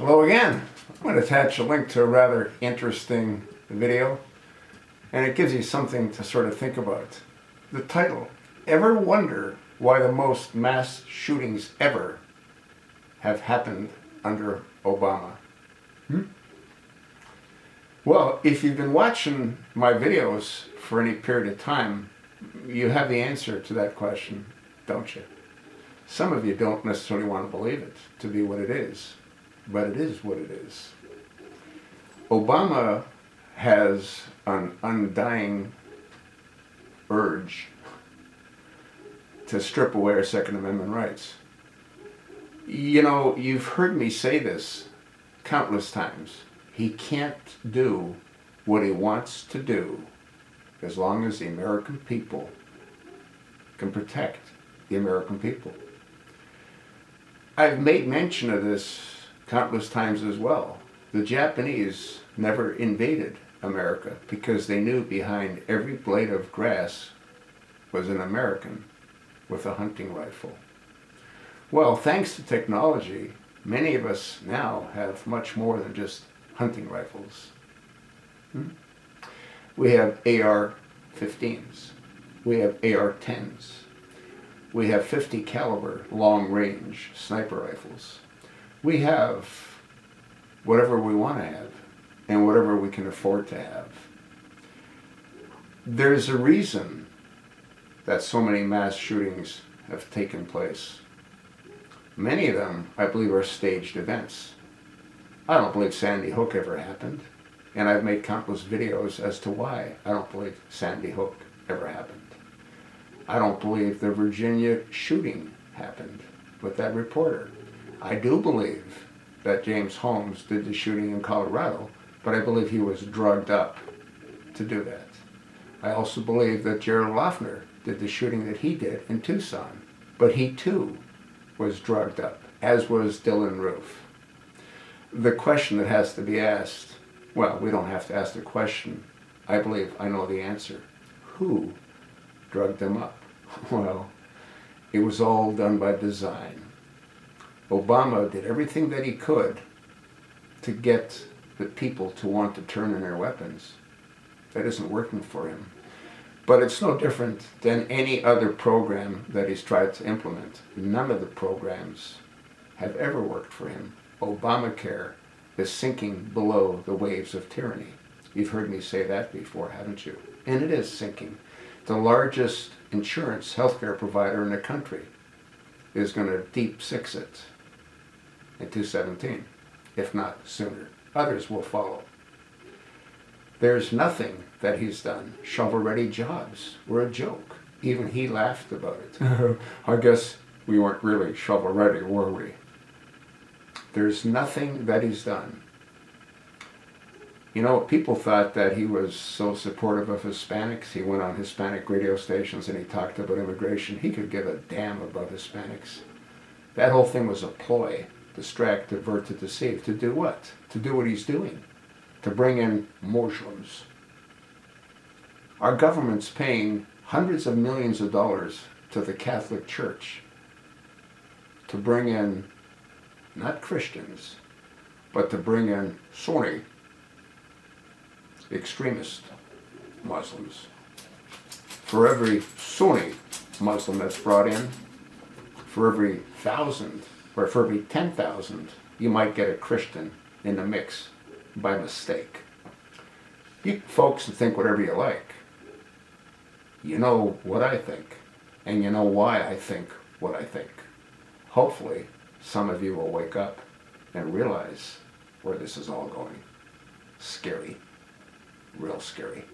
Hello again. I'm going to attach a link to a rather interesting video, and it gives you something to sort of think about. The title, Ever Wonder Why the Most Mass Shootings Ever Have Happened Under Obama? Well, if you've been watching my videos for any period of time, you have the answer to that question, don't you? Some of you don't necessarily want to believe it to be what it is, but it is what it is. Obama has an undying urge to strip away our Second Amendment rights. You know, you've heard me say this countless times. He can't do what he wants to do as long as the American people can protect the American people. I've made mention of this countless times as well. The Japanese never invaded America because they knew behind every blade of grass was an American with a hunting rifle. Well, thanks to technology, many of us now have much more than just hunting rifles. We have AR-15s. We have AR-10s. We have 50 caliber long-range sniper rifles. We have whatever we want to have and whatever we can afford to have. There's a reason that so many mass shootings have taken place. Many of them, I believe, are staged events. I don't believe Sandy Hook ever happened, and I've made countless videos as to why I don't believe Sandy Hook ever happened. I don't believe the Virginia shooting happened with that reporter. I do believe that James Holmes did the shooting in Colorado, but I believe he was drugged up to do that. I also believe that Gerald Loeffner did the shooting that he did in Tucson, but he too was drugged up, as was Dylan Roof. The question that has to be asked, well, we don't have to ask the question. I believe I know the answer. Who drugged them up? Well, it was all done by design. Obama did everything that he could to get the people to want to turn in their weapons. That isn't working for him. But it's no different than any other program that he's tried to implement. None of the programs have ever worked for him. Obamacare is sinking below the waves of tyranny. You've heard me say that before, haven't you? And it is sinking. The largest insurance healthcare provider in the country is going to deep six it in 2017, if not sooner. Others will follow. There's nothing that he's done. Shovel-ready jobs were a joke. Even he laughed about it. I guess we weren't really shovel-ready, were we? There's nothing that he's done. You know, people thought that he was so supportive of Hispanics. He went on Hispanic radio stations and he talked about immigration. He could give a damn about Hispanics. That whole thing was a ploy. Distract, divert, to deceive. To do what? To do what he's doing. To bring in Muslims. Our government's paying hundreds of millions of dollars to the Catholic Church to bring in, not Christians, but to bring in Sunni extremist Muslims. For every Sunni Muslim that's brought in, for every 1,000 or for every 10,000, you might get a Christian in the mix by mistake. You folks can think whatever you like. You know what I think, and you know why I think what I think. Hopefully, some of you will wake up and realize where this is all going. Scary. Real scary.